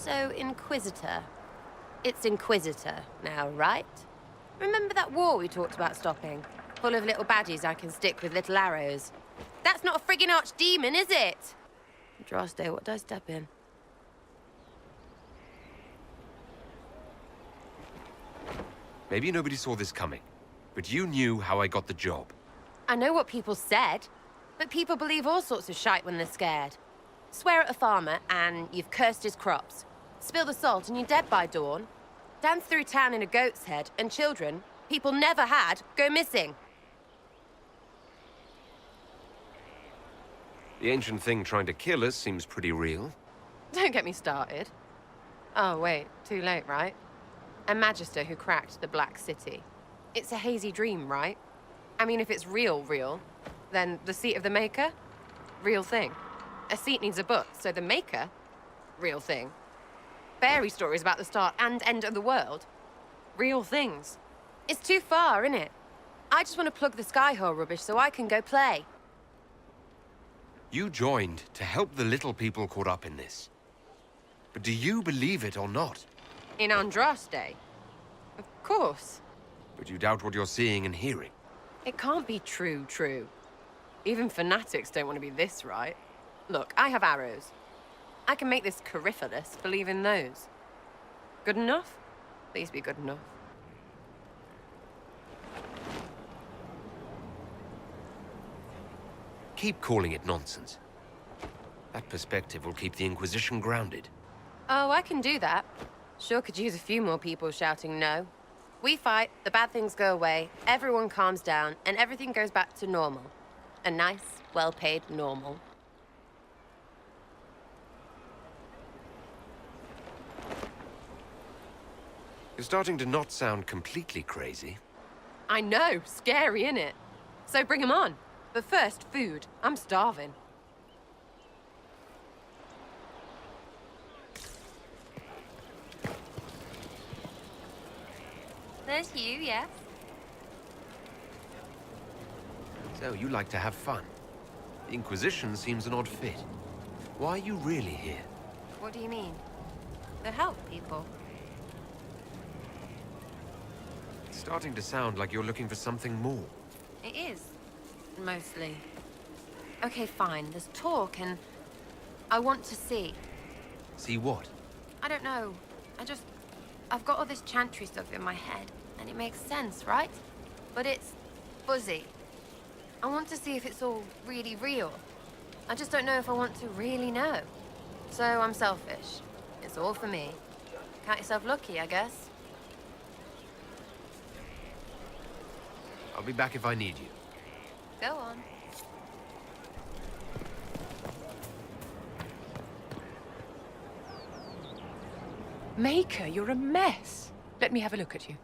So, Inquisitor. It's Inquisitor now, right? Remember that war we talked about stopping? Full of little badges I can stick with little arrows. That's not a friggin' archdemon, is it? Andraste, what did I step in? Maybe nobody saw this coming, but you knew how I got the job. I know what people said, but people believe all sorts of shite when they're scared. Swear at a farmer and you've cursed his crops. Spill the salt and you're dead by dawn. Dance through town in a goat's head and children, people never had, go missing. The ancient thing trying to kill us seems pretty real. Don't get me started. Oh, wait, too late, right? A magister who cracked the Black City. It's a hazy dream, right? I mean, if it's real, then the seat of the Maker? Real thing. A seat needs a book, so the Maker? Real thing. Fairy stories about the start and end of the world? Real things. It's too far, innit? I just want to plug the Skyhole rubbish so I can go play. You joined to help the little people caught up in this. But do you believe it or not? In Andraste? Of course. But you doubt what you're seeing and hearing. It can't be true. Even fanatics don't want to be this right. Look, I have arrows. I can make this Coryphalis believe in those. Good enough? Please be good enough. Keep calling it nonsense. That perspective will keep the Inquisition grounded. Oh, I can do that. Sure could use a few more people shouting no. We fight, the bad things go away, everyone calms down, and everything goes back to normal. A nice, well-paid normal. You're starting to not sound completely crazy. I know, scary, innit? So bring 'em on. But first, food. I'm starving. There's you, yes? So, you like to have fun. The Inquisition seems an odd fit. Why are you really here? What do you mean? To help people. It's starting to sound like you're looking for something more. It is. Mostly. Okay, fine. There's talk and... I want to see. See what? I don't know. I've got all this chantry stuff in my head, and it makes sense, right? But it's fuzzy. I want to see if it's all really real. I just don't know if I want to really know. So I'm selfish. It's all for me. Count yourself lucky, I guess. I'll be back if I need you. Go on. Maker, you're a mess. Let me have a look at you.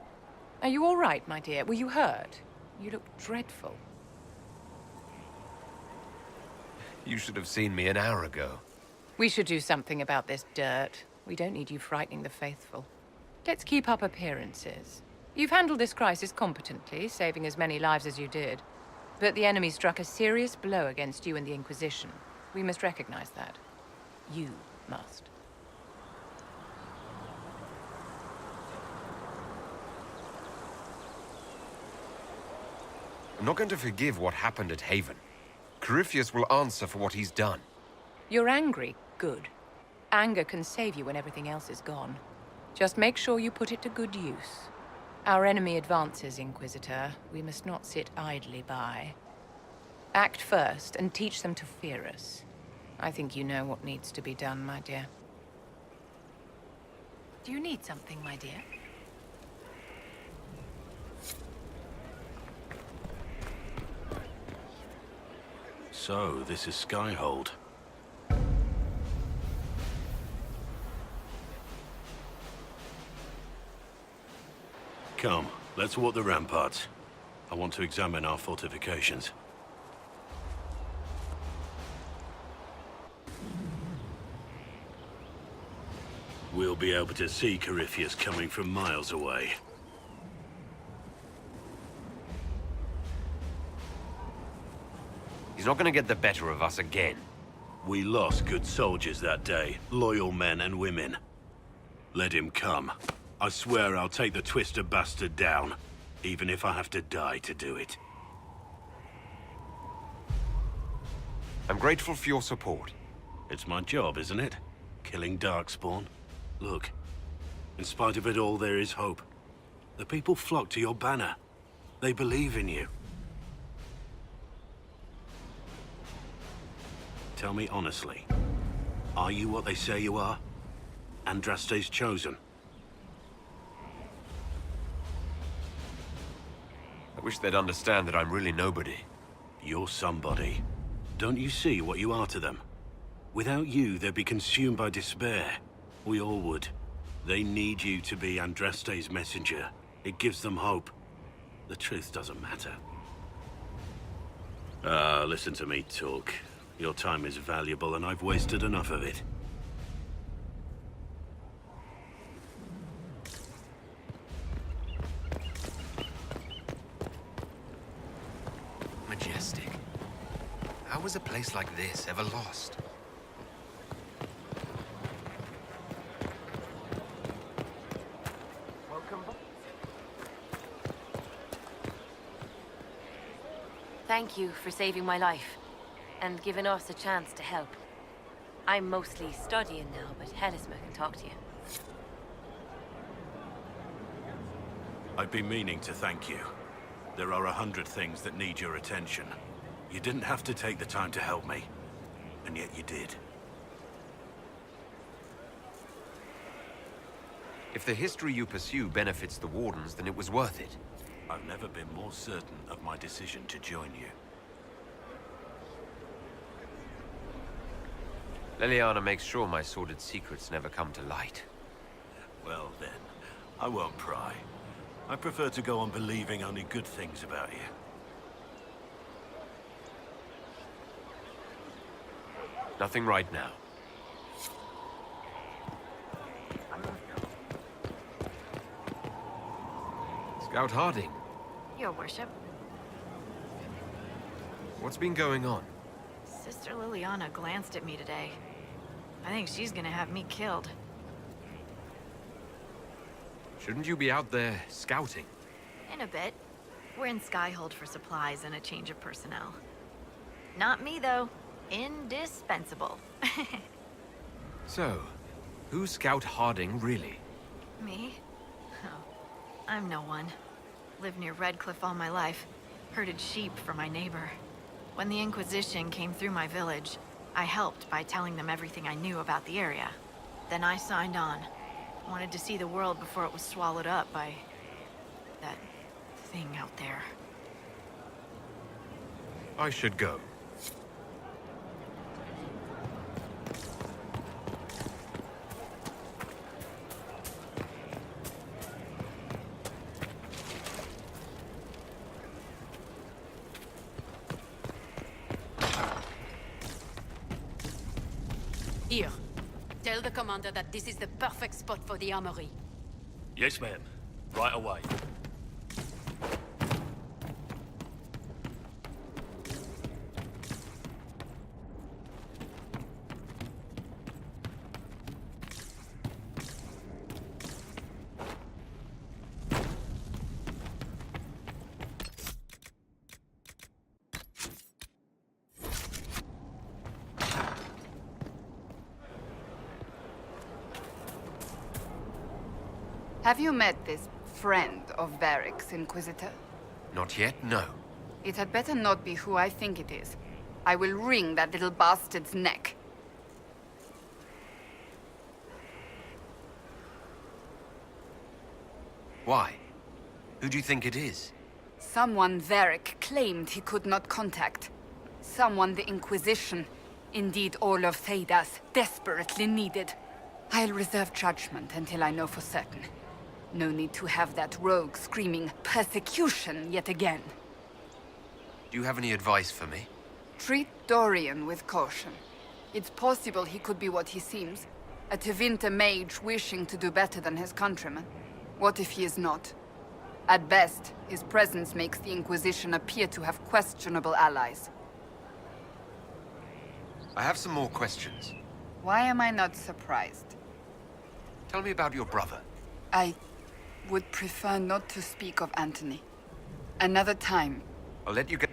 Are you all right, my dear? Were you hurt? You look dreadful. You should have seen me an hour ago. We should do something about this dirt. We don't need you frightening the faithful. Let's keep up appearances. You've handled this crisis competently, saving as many lives as you did. But the enemy struck a serious blow against you and the Inquisition. We must recognize that. You must. I'm not going to forgive what happened at Haven. Corypheus will answer for what he's done. You're angry. Good. Anger can save you when everything else is gone. Just make sure you put it to good use. Our enemy advances, Inquisitor. We must not sit idly by. Act first and teach them to fear us. I think you know what needs to be done, my dear. Do you need something, my dear? So, this is Skyhold. Come, let's walk the ramparts. I want to examine our fortifications. We'll be able to see Corypheus coming from miles away. He's not going to get the better of us again. We lost good soldiers that day, loyal men and women. Let him come. I swear I'll take the twister bastard down, even if I have to die to do it. I'm grateful for your support. It's my job, isn't it? Killing Darkspawn. Look, in spite of it all, there is hope. The people flock to your banner. They believe in you. Tell me honestly, are you what they say you are? Andraste's chosen? I wish they'd understand that I'm really nobody. You're somebody. Don't you see what you are to them? Without you, they'd be consumed by despair. We all would. They need you to be Andraste's messenger. It gives them hope. The truth doesn't matter. Listen to me talk. Your time is valuable, and I've wasted enough of it. Majestic. How was a place like this ever lost? Thank you for saving my life, and giving us a chance to help. I'm mostly studying now, but Helisma can talk to you. I've been meaning to thank you. There are 100 things that need your attention. You didn't have to take the time to help me, and yet you did. If the history you pursue benefits the Wardens, then it was worth it. I've never been more certain of my decision to join you. Leliana makes sure my sordid secrets never come to light. Well then, I won't pry. I prefer to go on believing only good things about you. Nothing right now. Scout Harding, Your worship. what's been going on? Sister Liliana glanced at me today. I think she's gonna have me killed. Shouldn't you be out there scouting? In a bit. We're in Skyhold for supplies and a change of personnel. Not me, though. Indispensable. So, who's Scout Harding really? Me? Oh, I'm no one. Lived near Redcliffe all my life. Herded sheep for my neighbor. When the Inquisition came through my village, I helped by telling them everything I knew about the area. Then I signed on. Wanted to see the world before it was swallowed up by that thing out there. I should go. Here. Tell the commander that this is the perfect spot for the armory. Yes, ma'am. Right away. Have you met this friend of Varric's, Inquisitor? Not yet, no. It had better not be who I think it is. I will wring that little bastard's neck. Why? Who do you think it is? Someone Varric claimed he could not contact. Someone the Inquisition, indeed all of Thedas, desperately needed. I'll reserve judgment until I know for certain. No need to have that rogue screaming persecution yet again. Do you have any advice for me? Treat Dorian with caution. It's possible he could be what he seems. A Tevinter mage wishing to do better than his countrymen. What if he is not? At best, his presence makes the Inquisition appear to have questionable allies. I have some more questions. Why am I not surprised? Tell me about your brother. I would prefer not to speak of Anthony. Another time. I'll let you get...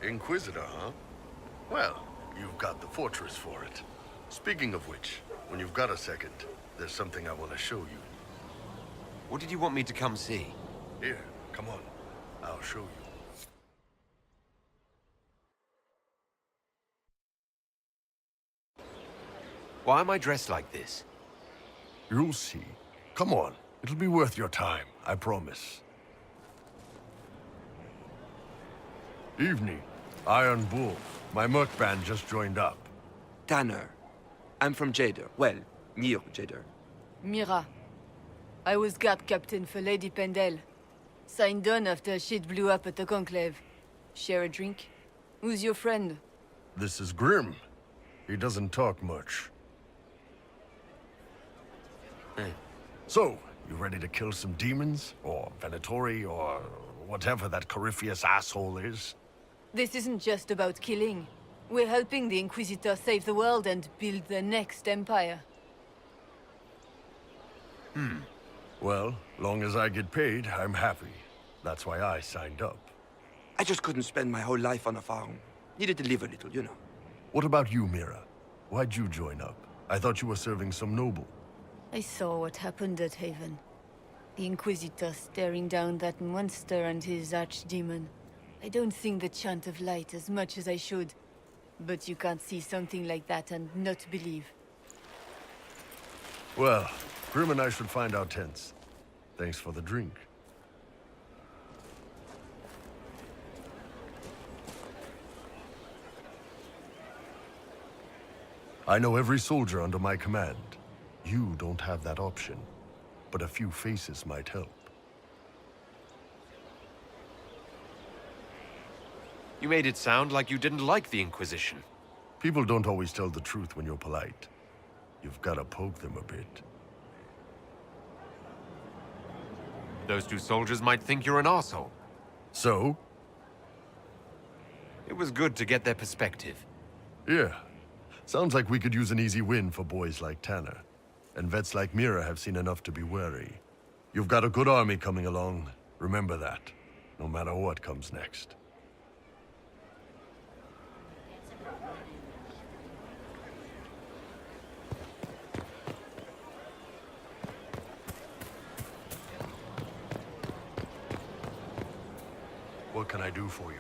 Inquisitor, huh? Well, you've got the fortress for it. Speaking of which, when you've got a second, there's something I want to show you. What did you want me to come see? Here, come on. I'll show you. Why am I dressed like this? You'll see. Come on. It'll be worth your time, I promise. Evening. Iron Bull. My merc band just joined up. Tanner. I'm from Jader. Well, near Jader. Mira. I was guard captain for Lady Pendel. Signed on after shit blew up at the Conclave. Share a drink? Who's your friend? This is Grim. He doesn't talk much. So, you ready to kill some demons? Or Venatori? Or whatever that Corypheus asshole is? This isn't just about killing. We're helping the Inquisitor save the world and build the next empire. Well, long as I get paid, I'm happy. That's why I signed up. I just couldn't spend my whole life on a farm. Needed to live a little, you know. What about you, Mira? Why'd you join up? I thought you were serving some noble. I saw what happened at Haven. The Inquisitor staring down that monster and his archdemon. I don't sing the chant of light as much as I should. But you can't see something like that and not believe. Well, Grim and I should find our tents. Thanks for the drink. I know every soldier under my command. You don't have that option, but a few faces might help. You made it sound like you didn't like the Inquisition. People don't always tell the truth when you're polite. You've got to poke them a bit. Those two soldiers might think you're an arsehole. So? It was good to get their perspective. Yeah. Sounds like we could use an easy win for boys like Tanner. And vets like Mira have seen enough to be wary. You've got a good army coming along. Remember that, no matter what comes next. What can I do for you?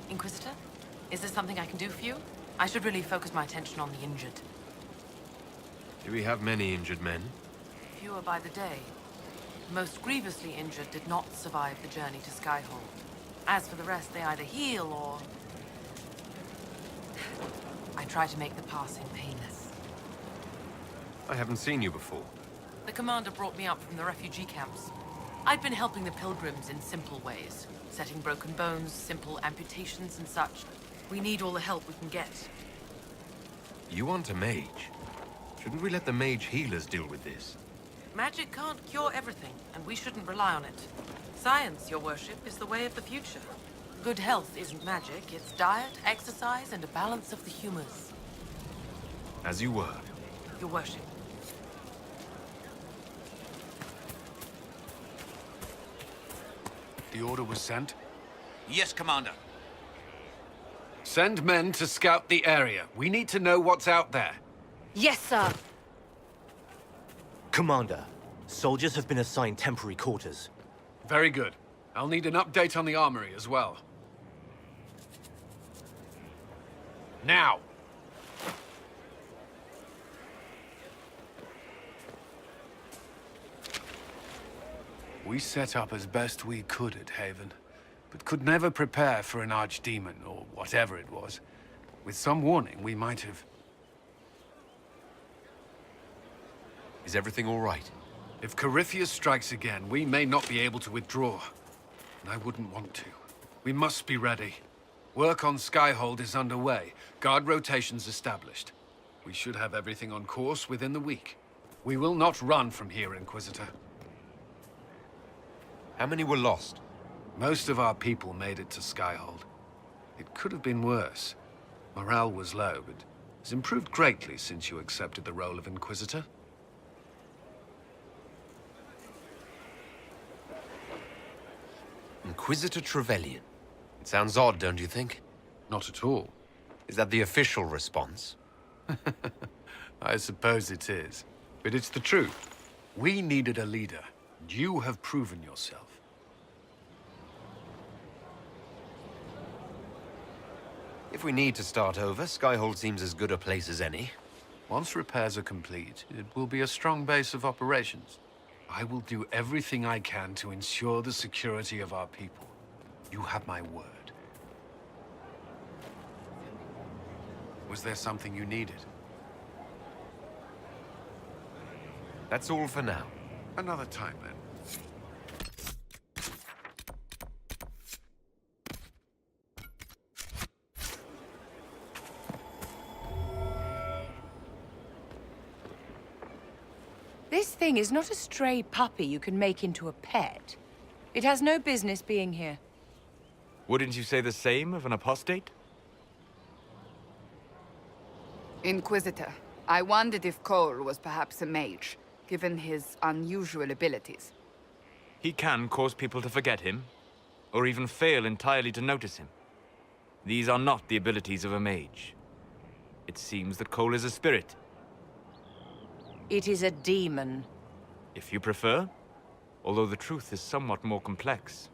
Inquisitor? Is there something I can do for you? I should really focus my attention on the injured. Do we have many injured men? Fewer by the day. The most grievously injured did not survive the journey to Skyhold. As for the rest, they either heal or... I try to make the passing painless. I haven't seen you before. The commander brought me up from the refugee camps. I'd been helping the pilgrims in simple ways. Setting broken bones, simple amputations and such. We need all the help we can get. You want a mage? Shouldn't we let the mage healers deal with this? Magic can't cure everything, and we shouldn't rely on it. Science, your worship, is the way of the future. Good health isn't magic, it's diet, exercise, and a balance of the humors. As you were. Your worship. The order was sent? Yes, Commander. Send men to scout the area. We need to know what's out there. Yes, sir. Commander, soldiers have been assigned temporary quarters. Very good. I'll need an update on the armory as well. Now! We set up as best we could at Haven, but could never prepare for an archdemon, or whatever it was. With some warning, we might have... Is everything all right? If Corypheus strikes again, we may not be able to withdraw. And I wouldn't want to. We must be ready. Work on Skyhold is underway. Guard rotations established. We should have everything on course within the week. We will not run from here, Inquisitor. How many were lost? Most of our people made it to Skyhold. It could have been worse. Morale was low, but has improved greatly since you accepted the role of Inquisitor. Inquisitor Trevelyan. It sounds odd, don't you think? Not at all. Is that the official response? I suppose it is. But it's the truth. We needed a leader. And you have proven yourself. If we need to start over, Skyhold seems as good a place as any. Once repairs are complete, it will be a strong base of operations. I will do everything I can to ensure the security of our people. You have my word. Was there something you needed? That's all for now. Another time, then. This thing is not a stray puppy you can make into a pet. It has no business being here. Wouldn't you say the same of an apostate? Inquisitor, I wondered if Cole was perhaps a mage, given his unusual abilities. He can cause people to forget him, or even fail entirely to notice him. These are not the abilities of a mage. It seems that Cole is a spirit. It is a demon. If you prefer, although the truth is somewhat more complex.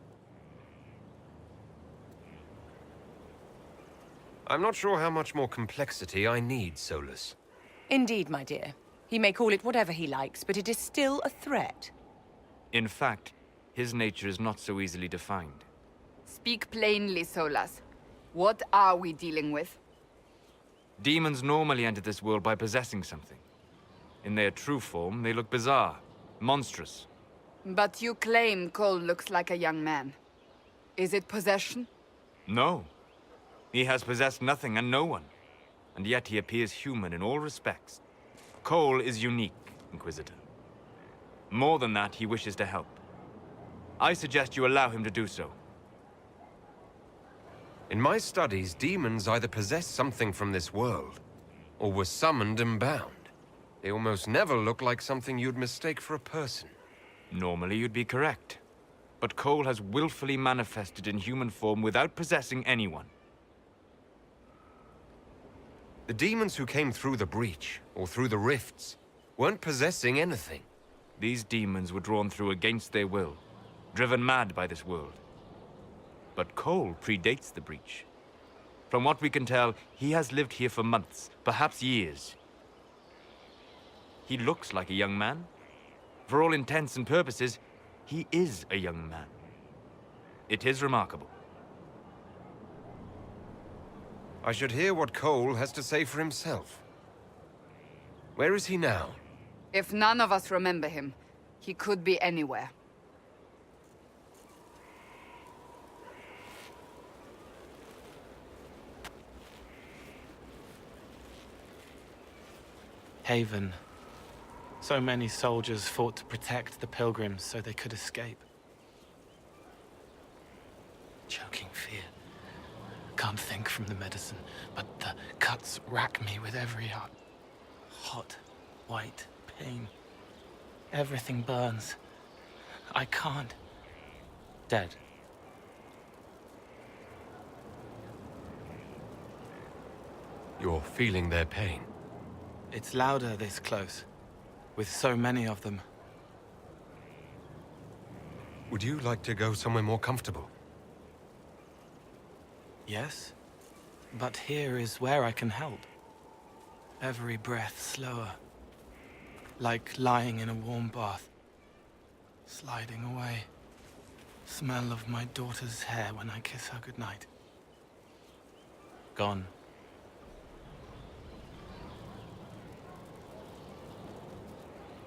I'm not sure how much more complexity I need, Solus. Indeed, my dear. He may call it whatever he likes, but it is still a threat. In fact, his nature is not so easily defined. Speak plainly, Solas. What are we dealing with? Demons normally enter this world by possessing something. In their true form, they look bizarre, monstrous. But you claim Cole looks like a young man. Is it possession? No. He has possessed nothing and no one. And yet he appears human in all respects. Cole is unique, Inquisitor. More than that, he wishes to help. I suggest you allow him to do so. In my studies, demons either possess something from this world, or were summoned and bound. They almost never look like something you'd mistake for a person. Normally you'd be correct. But Cole has willfully manifested in human form without possessing anyone. The demons who came through the breach, or through the rifts, weren't possessing anything. These demons were drawn through against their will, driven mad by this world. But Cole predates the breach. From what we can tell, he has lived here for months, perhaps years. He looks like a young man. For all intents and purposes, he is a young man. It is remarkable. I should hear what Cole has to say for himself. Where is he now? If none of us remember him, he could be anywhere. Haven. So many soldiers fought to protect the pilgrims so they could escape. Choking fear. Can't think from the medicine, but the cuts rack me with every heart. Hot, white pain. Everything burns. I can't. Dead. You're feeling their pain. It's louder this close, with so many of them. Would you like to go somewhere more comfortable? Yes, but here is where I can help. Every breath slower, like lying in a warm bath. sliding away. Smell of my daughter's hair when I kiss her goodnight. Gone.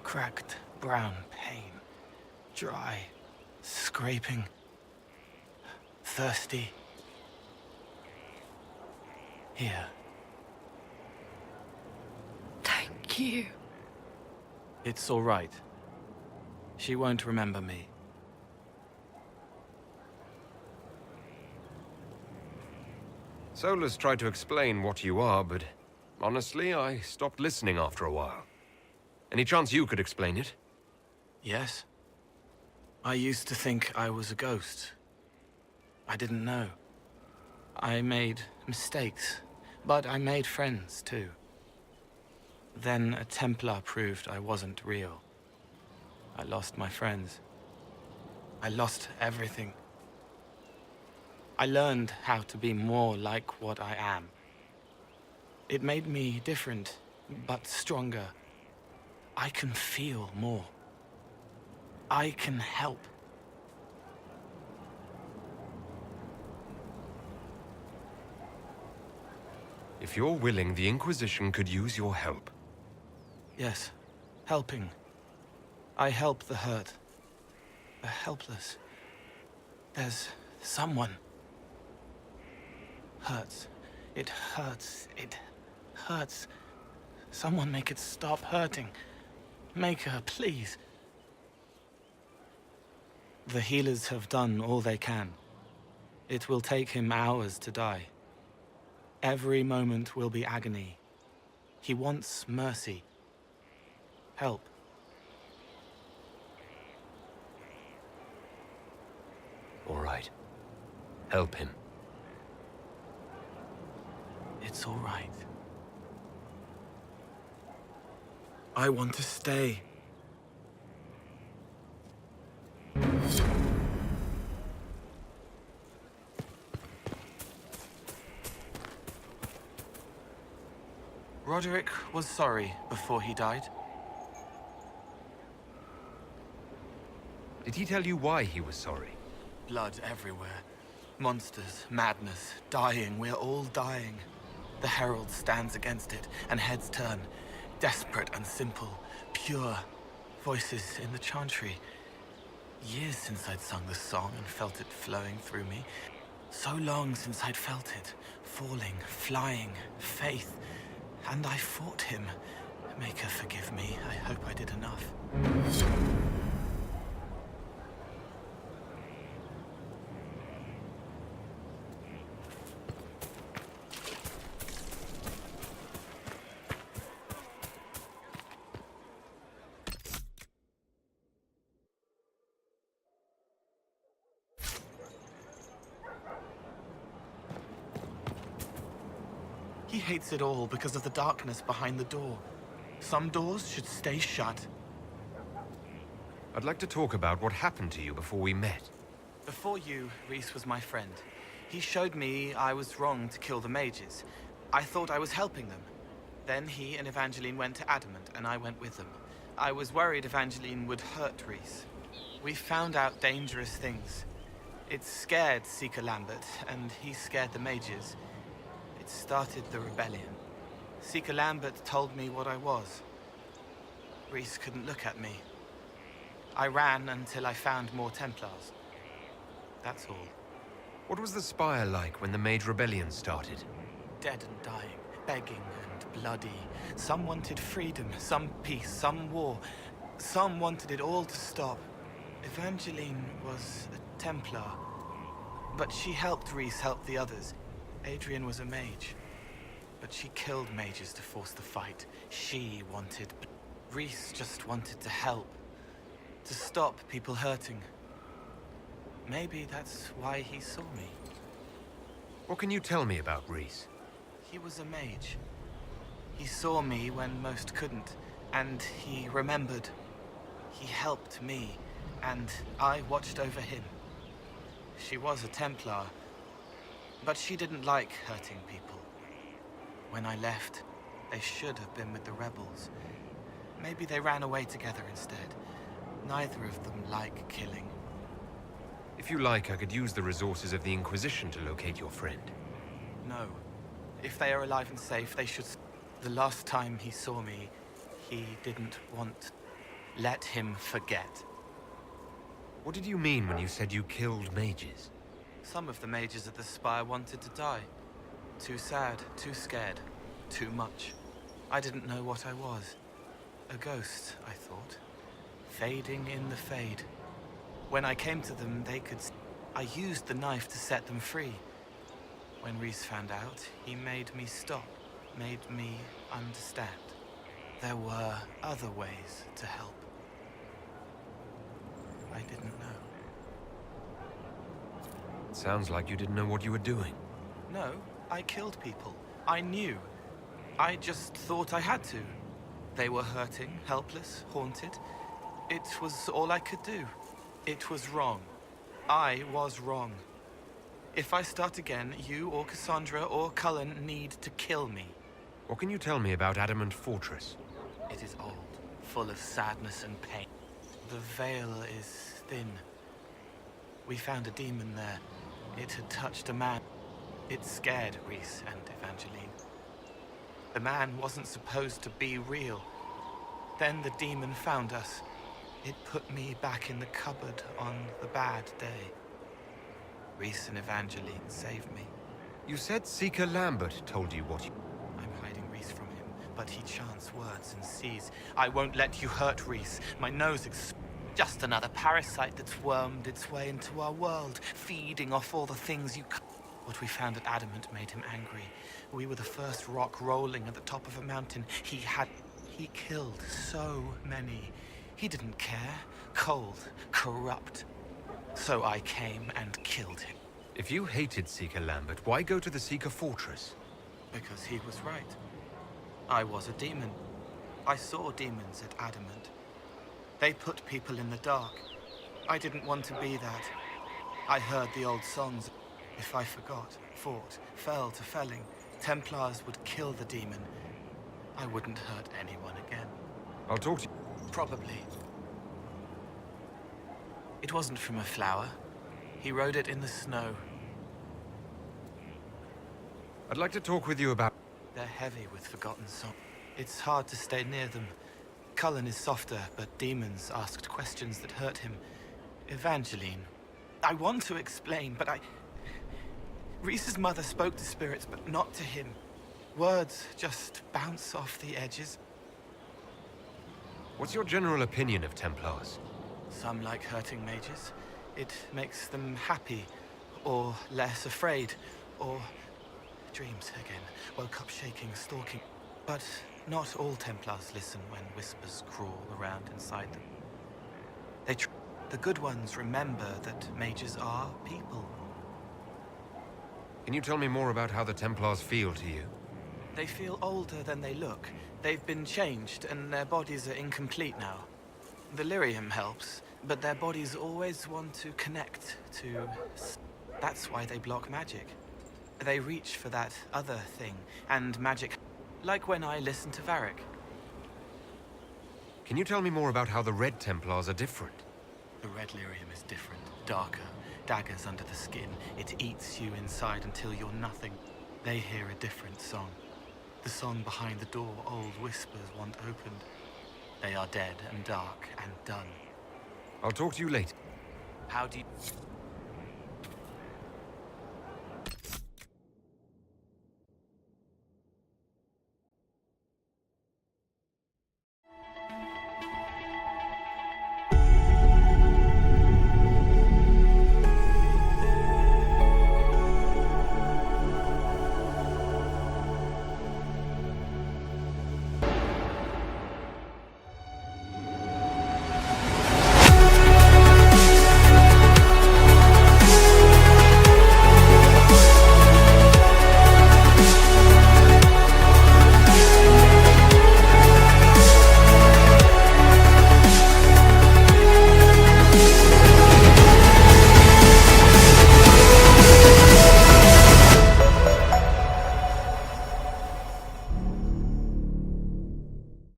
Cracked brown pain. Dry. Scraping. Thirsty. Here. Thank you. It's all right. She won't remember me. Solus tried to explain what you are, but honestly, I stopped listening after a while. Any chance you could explain it? Yes. I used to think I was a ghost. I didn't know. I made mistakes, but I made friends too. Then a Templar proved I wasn't real. I lost my friends. I lost everything. I learned how to be more like what I am. It made me different, but stronger. I can feel more. I can help. If you're willing, the Inquisition could use your help. Yes, helping. I help the hurt, the helpless. There's someone. Hurts. It hurts. It hurts. Someone make it stop hurting. Make her, please. The healers have done all they can. It will take him hours to die. Every moment will be agony. He wants mercy. Help. All right. Help him. It's all right. I want to stay. Roderick was sorry before he died. Did he tell you why he was sorry? Blood everywhere. Monsters, madness, dying. We're all dying. The Herald stands against it, and heads turn. Desperate and simple, pure. Voices in the chantry. Years since I'd sung the song and felt it flowing through me. So long since I'd felt it. Falling, flying, faith. And I fought him. Make her forgive me. I hope I did enough. He hates it all because of the darkness behind the door. Some doors should stay shut. I'd like to talk about what happened to you before we met. Before you, Rhys was my friend. He showed me I was wrong to kill the mages. I thought I was helping them. Then he and Evangeline went to Adamant, and I went with them. I was worried Evangeline would hurt Rhys. We found out dangerous things. It scared Seeker Lambert, and he scared the mages. It started the rebellion. Seeker Lambert told me what I was. Rhys couldn't look at me. I ran until I found more Templars. That's all. What was the Spire like when the Mage Rebellion started? Dead and dying, begging and bloody. Some wanted freedom, some peace, some war. Some wanted it all to stop. Evangeline was a Templar, but she helped Rhys help the others. Adrian was a mage, but she killed mages to force the fight. She wanted, but Rhys just wanted to help. To stop people hurting. Maybe that's why he saw me. What can you tell me about Rhys? He was a mage. He saw me when most couldn't, and he remembered. He helped me, and I watched over him. She was a Templar, but she didn't like hurting people. When I left, they should have been with the rebels. Maybe they ran away together instead. Neither of them like killing. If you like, I could use the resources of the Inquisition to locate your friend. No. If they are alive and safe, they should... The last time he saw me, he didn't want... Let him forget. What did you mean when you said you killed mages? Some of the mages at the Spire wanted to die. Too sad, too scared, too much. I didn't know what I was. A ghost, I thought. Fading in the fade. When I came to them, they could... I used the knife to set them free. When Rhys found out, he made me stop, made me understand. There were other ways to help. I didn't know. It sounds like you didn't know what you were doing. No, I killed people. I knew. I just thought I had to. They were hurting, helpless, haunted. It was all I could do. It was wrong. I was wrong. If I start again, you or Cassandra or Cullen need to kill me. What can you tell me about Adamant Fortress? It is old, full of sadness and pain. The veil is thin. We found a demon there. It had touched a man. It scared Rhys and Evangeline. The man wasn't supposed to be real. Then the demon found us. It put me back in the cupboard on the bad day. Rhys and Evangeline saved me. You said Seeker Lambert told you what you... I'm hiding Rhys from him, but he chants words and sees. I won't let you hurt Rhys. My nose is just another parasite that's wormed its way into our world, feeding off all the things you... What we found at Adamant made him angry. We were the first rock rolling at the top of a mountain. He killed so many. He didn't care. Cold, corrupt. So I came and killed him. If you hated Seeker Lambert, why go to the Seeker Fortress? Because he was right. I was a demon. I saw demons at Adamant. They put people in the dark. I didn't want to be that. I heard the old songs. If I forgot, fought, fell to felling, Templars would kill the demon. I wouldn't hurt anyone again. I'll talk to you. Probably. It wasn't from a flower. He wrote it in the snow. I'd like to talk with you about... They're heavy with forgotten song. It's hard to stay near them. Cullen is softer, but demons asked questions that hurt him. Evangeline. I want to explain, but Rhys's mother spoke to spirits, but not to him. Words just bounce off the edges. What's your general opinion of Templars? Some like hurting mages. It makes them happy, or less afraid, or dreams again. Woke up shaking, stalking. But not all Templars listen when whispers crawl around inside them. The good ones remember that mages are people. Can you tell me more about how the Templars feel to you? They feel older than they look. They've been changed, and their bodies are incomplete now. The lyrium helps, but their bodies always want to connect to... That's why they block magic. They reach for that other thing, and magic... Like when I listen to Varric. Can you tell me more about how the Red Templars are different? The red lyrium is different, darker. Daggers under the skin. It eats you inside until you're nothing. They hear a different song. The song behind the door old whispers want opened. They are dead and dark and done. I'll talk to you later. How do you...